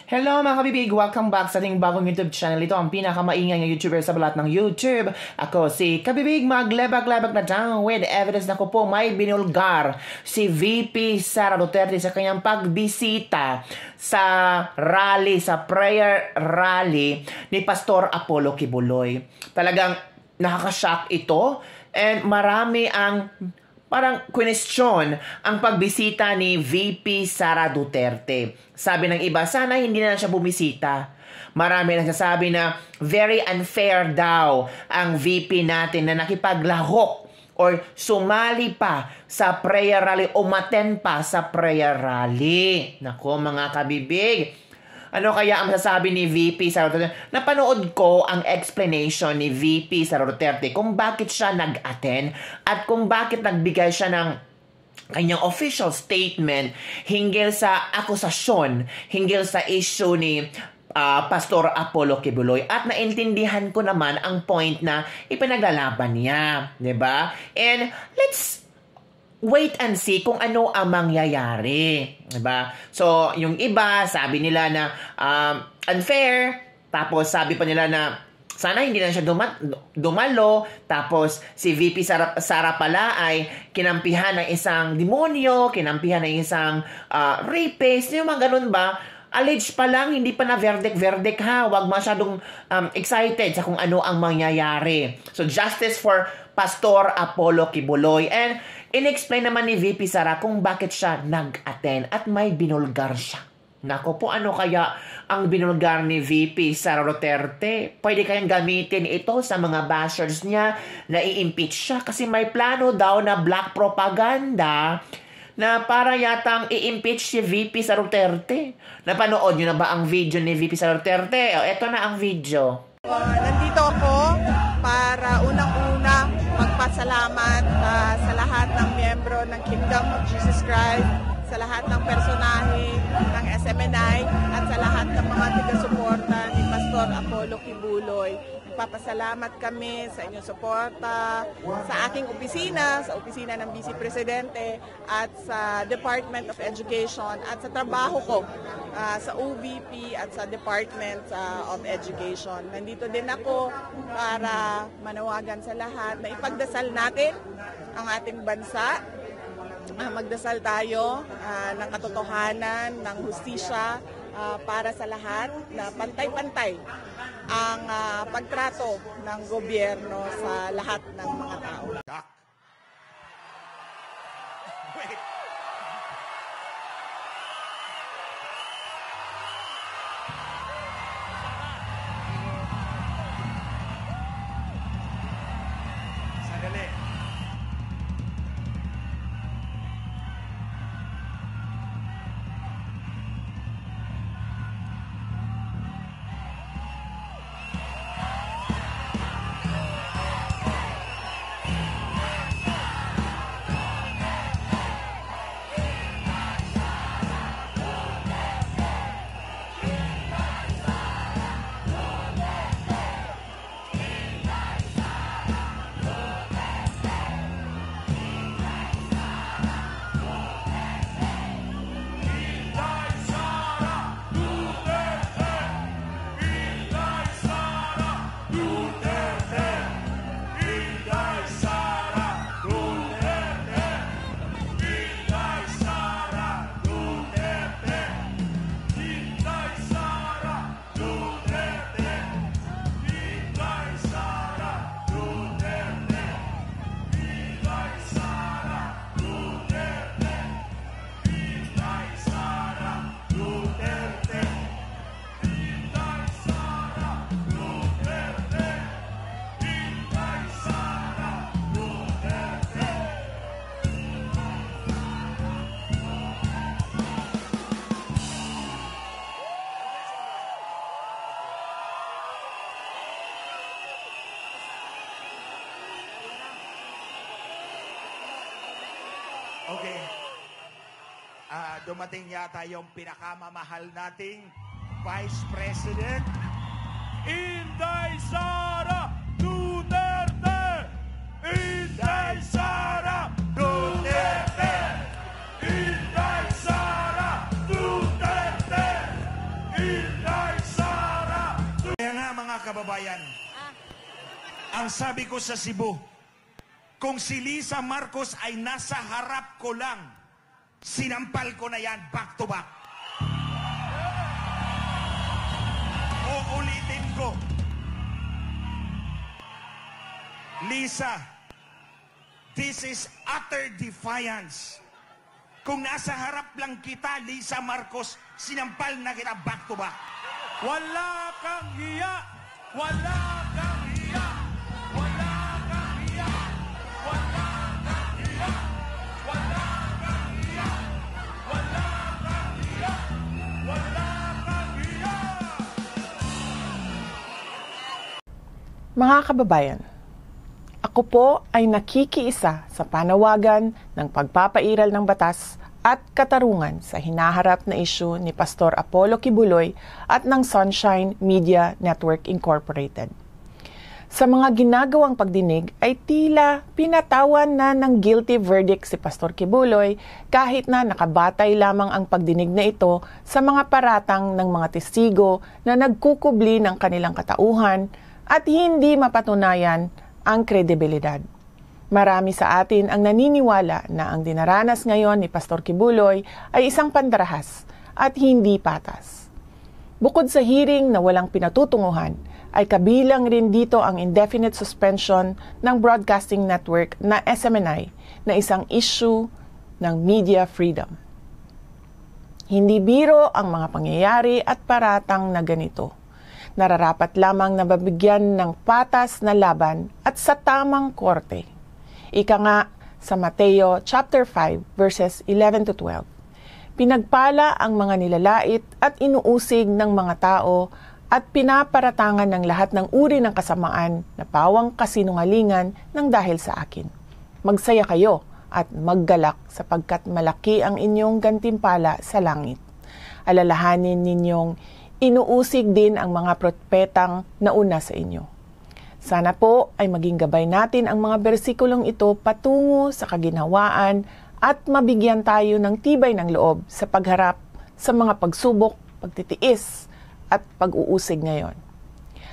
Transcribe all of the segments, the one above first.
Hello mga kabibig! Welcome back sa ating bagong YouTube channel. Ito ang pinakamaingay ng YouTuber sa balat ng YouTube. Ako si Kabibig, maglebag-lebag na down with evidence na ko po may binulgar si VP Sara Duterte sa kanyang pagbisita sa rally, sa prayer rally ni Pastor Apollo Kibuloy. Talagang nakaka-shock ito and marami ang parang question ang pagbisita ni VP Sara Duterte. Sabi ng iba, sana hindi na siya bumisita. Marami nagsasabi na very unfair daw ang VP natin na nakipaglahok or sumali pa sa prayer rally, umattend pa sa prayer rally. Nako mga kabibig, ano kaya ang masasabi ni VP Sara Duterte? Napanood ko ang explanation ni VP Sara Duterte kung bakit siya nag-attend at kung bakit nagbigay siya ng kanyang official statement hinggil sa akusasyon, hinggil sa issue ni Pastor Apollo Kibuloy. At naintindihan ko naman ang point na ipinaglalaban niya. Diba? And let's wait and see kung ano ang mangyayari. Diba? So, yung iba, sabi nila na unfair. Tapos, sabi pa nila na sana hindi na siya dumalo. Tapos, si VP Sara pala ay kinampihan ng isang demonyo, kinampihan ng isang rapist. Yung mga ganun ba? Alleged pa lang, hindi pa na verdict ha. Huwag masyadong excited sa kung ano ang mangyayari. So, justice for Pastor Apollo Kibuloy. And in-explain naman ni VP Sara kung bakit siya nag-attend at may binulgar siya. Nako po, ano kaya ang binulgar ni VP Sara Duterte? Pwede kayang gamitin ito sa mga bashers niya na i-impeach siya kasi may plano daw na black propaganda na para yatang i-impeach si VP Sara Duterte. Napanood niyo na ba ang video ni VP Sara Duterte? O, eto na ang video. Nandito ako para unang-una magpasalamat sa lahat ng miyembro ng Kingdom of Jesus Christ, sa lahat ng personahe ng SMNI at sa lahat ng mga taga-suporta ni Pastor Apollo Kibuloy. Papasalamat kami sa inyong suporta sa aking opisina, sa opisina ng Vice Presidente at sa Department of Education at sa trabaho ko sa OVP at sa Department of Education. Nandito din ako para manawagan sa lahat na ipagdasal natin ang ating bansa. Magdasal tayo ng katotohanan, ng hustisya para sa lahat na pantay-pantay ang pagtrato ng gobyerno sa lahat ng mga tao. Wait. Sandali. Okay. Dumating yata yung pinakamamahal nating Vice President, Inday Sara Duterte! Inday Sara Duterte! Inday Sara Duterte! Inday Sara! Kaya nga mga kababayan, ang sabi ko sa Cebu, kung si Lisa Marcos ay nasa harap ko lang, sinampal ko na yan back to back. Uulitin ko. Lisa, this is utter defiance. Kung nasa harap lang kita, Lisa Marcos, sinampal na kita back to back. Wala kang hiya! Wala kang hiya! Wala kang hiya! Wala kang hiya! Wala kang hiya! Wala kang hiya! Wala kang hiya! Mga kababayan, ako po ay nakikiisa sa panawagan ng pagpapairal ng batas at katarungan sa hinaharap na isyu ni Pastor Apollo Kibuloy at ng Sunshine Media Network Incorporated. Sa mga ginagawang pagdinig ay tila pinatawan na ng guilty verdict si Pastor Kibuloy kahit na nakabatay lamang ang pagdinig na ito sa mga paratang ng mga testigo na nagkukubli ng kanilang katauhan at hindi mapatunayan ang kredibilidad. Marami sa atin ang naniniwala na ang dinaranas ngayon ni Pastor Kibuloy ay isang pandarahas at hindi patas. Bukod sa hearing na walang pinatutunguhan, ay kabilang rin dito ang indefinite suspension ng broadcasting network na SMNI na isang issue ng media freedom. Hindi biro ang mga pangyayari at paratang na ganito. Nararapat lamang na mabigyan ng patas na laban at sa tamang korte. Ika nga sa Mateo chapter 5 verses 11 to 12. Pinagpala ang mga nilalait at inuusig ng mga tao at pinaparatangan ng lahat ng uri ng kasamaan na pawang kasinungalingan ng dahil sa akin. Magsaya kayo at maggalak sapagkat malaki ang inyong gantimpala sa langit. Alalahanin ninyong inuusig din ang mga propetang nauna sa inyo. Sana po ay maging gabay natin ang mga bersikulong ito patungo sa kaginhawaan at mabigyan tayo ng tibay ng loob sa pagharap sa mga pagsubok, pagtitiis at pag-uusig ngayon.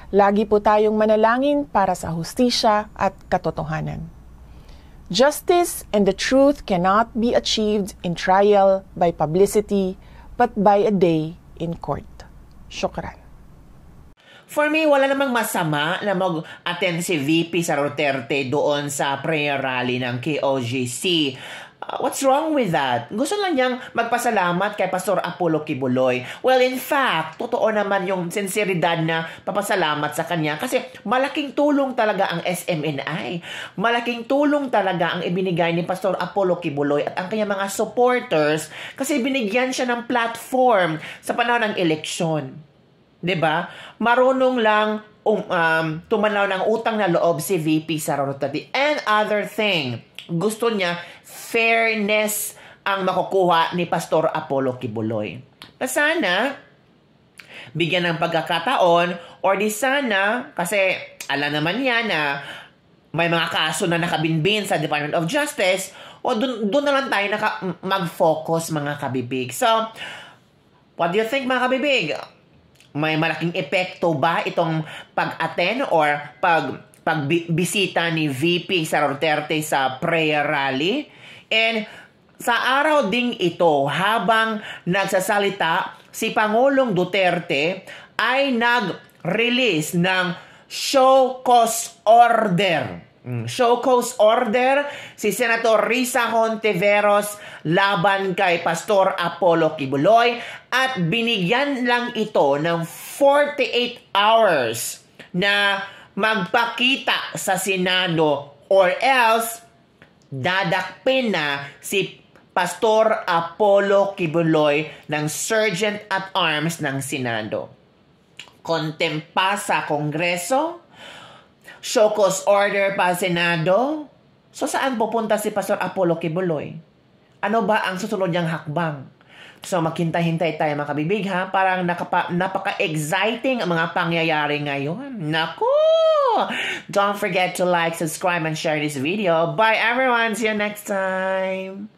Lagi po tayong manalangin para sa hustisya at katotohanan. Justice and the truth cannot be achieved in trial by publicity but by a day in court. Syukran. For me, wala namang masama na mag-attend si VP Sara Duterte doon sa prayer rally ng KOJC. What's wrong with that? Gusto lang niyang magpasalamat kay Pastor Apollo Kibuloy. Well, in fact, totoo naman yung sinseridad na papasalamat sa kanya kasi malaking tulong talaga ang SMNI. Malaking tulong talaga ang ibinigay ni Pastor Apollo Kibuloy at ang kanyang mga supporters kasi binigyan siya ng platform sa panahon ng eleksyon. 'Di ba? Marunong lang tumanaw ng utang na loob si VP Sara Duterte. And other thing, gusto niya fairness ang makukuha ni Pastor Apollo Kibuloy. Na sana bigyan ng pagkakataon or di sana, kasi alam naman niya na may mga kaso na nakabinbin sa Department of Justice, o doon na lang tayo mag-focus mga kabibig. So, what do you think mga kabibig? May malaking epekto ba itong pag-attend or pagbisita ni VP Sara Duterte sa prayer rally? And sa araw ding ito, habang nagsasalita, si Pangulong Duterte ay nag-release ng show cause order. Show cause order si Senator Risa Hontiveros laban kay Pastor Apollo Kibuloy at binigyan lang ito ng 48 hours na magpakita sa Senado or else dadakpin na si Pastor Apollo Kibuloy ng Sergeant at Arms ng Senado. Kontempa sa Kongreso, show cause order pa sa Senado. So saan pupunta si Pastor Apollo Kibuloy? Ano ba ang susunod niyang hakbang? So maghintay-hintay tayo mga kabibig ha. Parang napaka-exciting ang mga pangyayari ngayon. Naku! Don't forget to like, subscribe, and share this video. Bye everyone! See you next time!